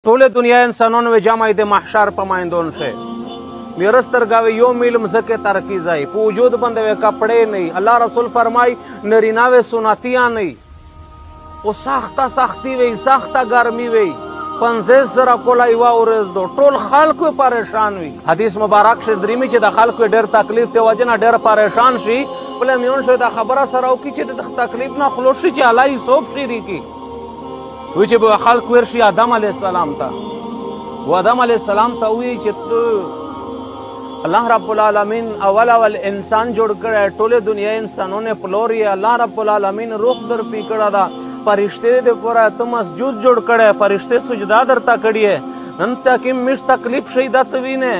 طول دنیا انسانانو جمع د محشر پمایندون شه میرستر گاوی یو میل مزکه ترکیز ای په وجود باندې کپڑے نه الله رسول فرمای نریناوه سنتیا نه او سختی وی سخته گرمی وی 50 زره کولای و اورز دو ټول خلکو پریشان وي حدیث مبارک شه دریمی چې د خلکو ډېر تکلیف ته وجنه ډېر پریشان شي بل میون شو د خبره سره او کی چې د تکلیف نه خلاص شي چې الله یې سوب شي کی وی چې به خلق ورشي آدم علیه السلام ته و آدم علیه السلام ته وی چې الله رب العالمین اول انسان جوړ کړی ټوله دنیا انسانونه پلور یې الله رب العالمین روح در پی کړه دا فرشته دې پورا ته مسجود جوړ کړی فرشته سجدا درته کړی نن ته کې مش تکلیف شي د توینه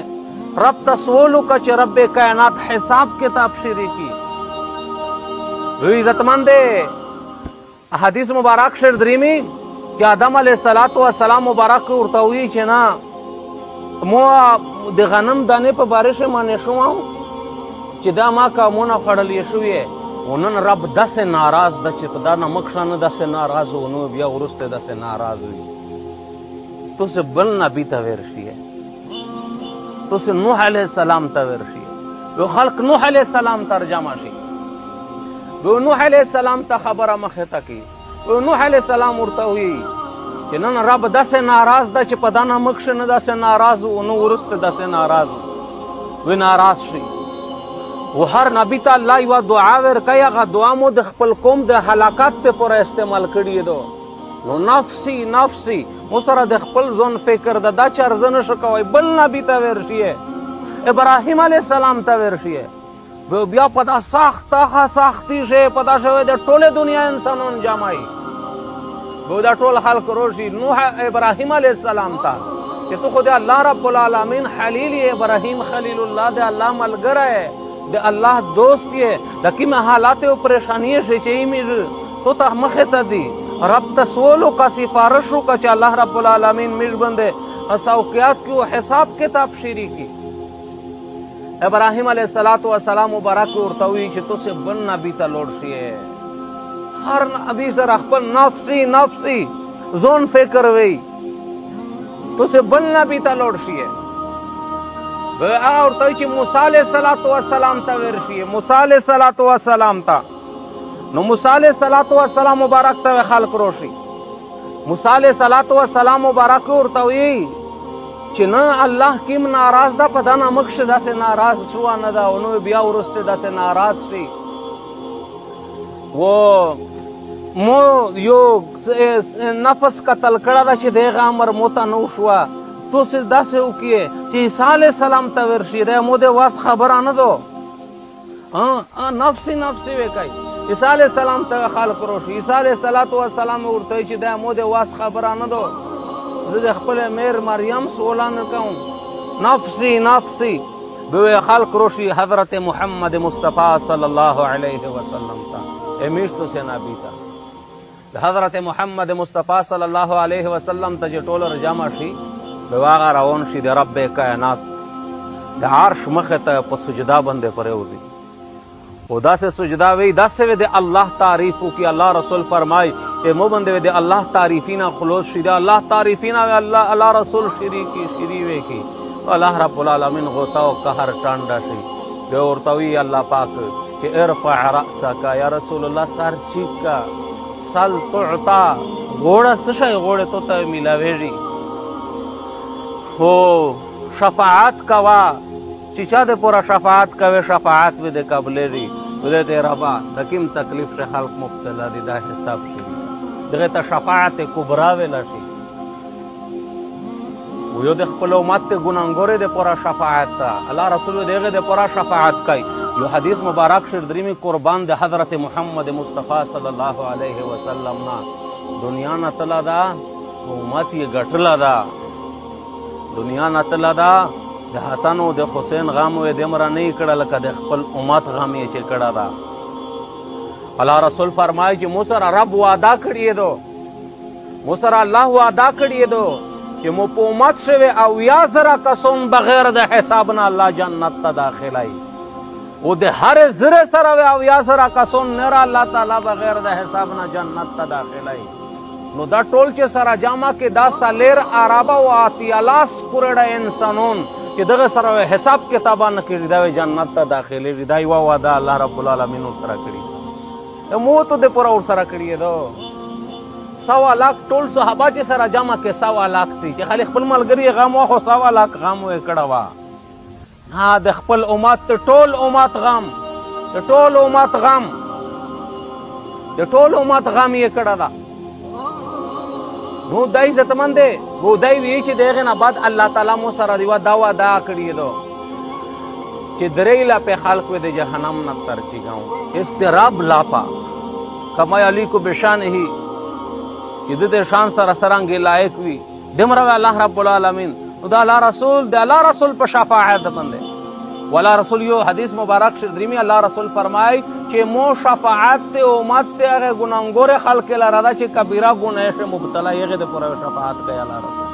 رب تسولو کا چې رب کائنات حساب کتاب شری کی وی عزتمند حدیث مبارک شر دریمی کہ آدم علیہ السلام مبارک ورته وی چې نه مو د غنم دانې په بارش باندې شوم چې دا ما کامونه خړلې شوې ونن رب داسې ناراض ده چې په دا نه مخشانه داسې ناراض ونو بیا وروسته داسې ناراض وي تاسو بل نبی ته ورشي تاسو نوح علیہ السلام ته ورشي یو خلق نوح علیہ السلام ترجمه شي نوح علیہ السلام ته خبره مخه تا کی نوح علیہ السلام ورته وی چې نن رب داسې ناراض ده چې په دا نه مخ شه نه داسې ناراض و نو وروسته داسې ناراض وي ناراض شي و هر نبي ته الله یوه دعا ورکوي هغه دعا مو د خپل قوم د هلاکت ته پوره استعمال کړي دو نو نفسي مو سره د خپل ځون فکر ده دا چې ارزه نشه کوئ بل نبي ته ورشي ابراهیم علیه السلام ته ورشي بیا په دا سختي شي په دا شوی د ټولې دنیا انسانان جمعي دا ټول خلق روشي نوح ابراهیم علیه السلام ته چې تو خو د الله رب العالمین خلیل ابراهیم خلیل الله د الله ملګری د الله دوست یې د کومه حالات او پریشانی شي چې میږي تو ته مخه ته دی رب تسولو کا سفارش کا چې الله رب العالمین میږ باندې اساوقیات کی حساب کتاب شری کی ابراهیم علیه السلام مبارک ورته وی چې تو سے بن نبی ته لوړ شي هر نبی سره خپل نفسي ځون فکر وی تو سے بن نبی ته لوړ شي هغه ورته چې موسی علیه السلام ته ورشي موسی علیه السلام ته نو موسی علیه السلام مبارک ته خلق روشي موسی علیه السلام مبارک ورته وی چې نه الله کیم ناراض ده په دا نه مخ شه داسې ناراض شو نه ده نو بیا وروسته داسې ناراض شي و مو یو نفس قتل کړه ده چې دغه امر موته نو شوه تو څه داسې وکړې چې عیسی علیه السلام ته ورشي دی مو د واس خبره نه ده نفسي وکړئ عیسی علیه السلام ته خلق روشي عیسی علیه السلام ورته چې دا مو د واس خبره نه ده زه د خپل میر مریم سوالان کوم نفسي به خلق روشي حضرت محمد مصطفی صلی الله علیه وسلم ته امیشتو سے نبی ته حضرت محمد مصطفی صلی الله علیه وسلم ته چې ټول رجمع شي به واغه روان شي د رب کائنات د عرش مخه ته په سجدا باندې پرېوځي او داسې سجدا وی داسې وی د الله تعریف وکړي الله رسول فرمای چې مو باندې د الله تعریفینا خلوص شي د الله تعریفینا الله رسول شری وی کی الله رب العالمین غوسه او قهر ټانډه شي به ورته وی الله پاک کہ ارفع رأسک یا رسول الله سر چیک کا سل تعطا غوړه څه شي غوړه تو ته ملاويږي هو شفاعت کوا چې چا د پورا شفاعت کوي شفاعت به د قبلې ولې ته ربا د کوم تکلیف له خلق مبتلا دي دا حساب شي دغه ته شفاعت کبرا ویل شي یو د خپل امت ته ګناګورې د پورا شفاعت الله رسول دغه د پورا شفاعت کوي یو حدیث مبارک شر دریمی قربان د حضرت محمد مصطفی صلی الله علیه وسلم نا دنیا نه تلا دا امت یې ګټلا دا دنیا نه تلا دا د حسن او د حسین غم و د امر نه کړه لکه د خپل امت غم یې چې کړه دا الله رسول فرمایي چې مو سره رب وعده کړی دو مو سره الله وعده کړی دو چې مو په امت شوی او یا زره کسون بغیر د حساب نه الله جنت ته داخلای او د هر زره سره او یا زره کسون نه الله تعالی بغیر د حساب نه جنت ته داخلای نو دا ټول چې سره جامع کې دا سالیر عربه او اتیالاس پورډه انسانون چې دغه سره حساب کتابانه کړي دا جنت ته داخلي دا یو وعده الله رب العالمین سره کړی مو ته د پورا ور سره کړی دو 100 لاک ټول صحابه چې سره جمع کې 100 لاک دي چې خلک خپل ملګری غم واخو 100 لاک غم وې کړه وا ها د خپل امت ټول امت غم د ټول امت غم د ټول امت غم یې کړه دا نو دای عزتمند دی وو دای وی چې دغه نه بعد الله تعالی مو سره دی دا وعده کړی دو چې درې لا په خلق و د جهنم نه تر کی گاو استراب لاپا کما علی کو بشان ہی چې د شان سره سرانګي لایق وي دمره الله رب العالمین او د الله رسول په شفاعت باندې ولا رسول یو حدیث مبارک شریمی الله رسول فرمای چې مو شفاعت ته امت ته هغه ګناګور خلق لاره دا چې کبیره ګناه مبتلا یې د پوره شفاعت کوي الله رسول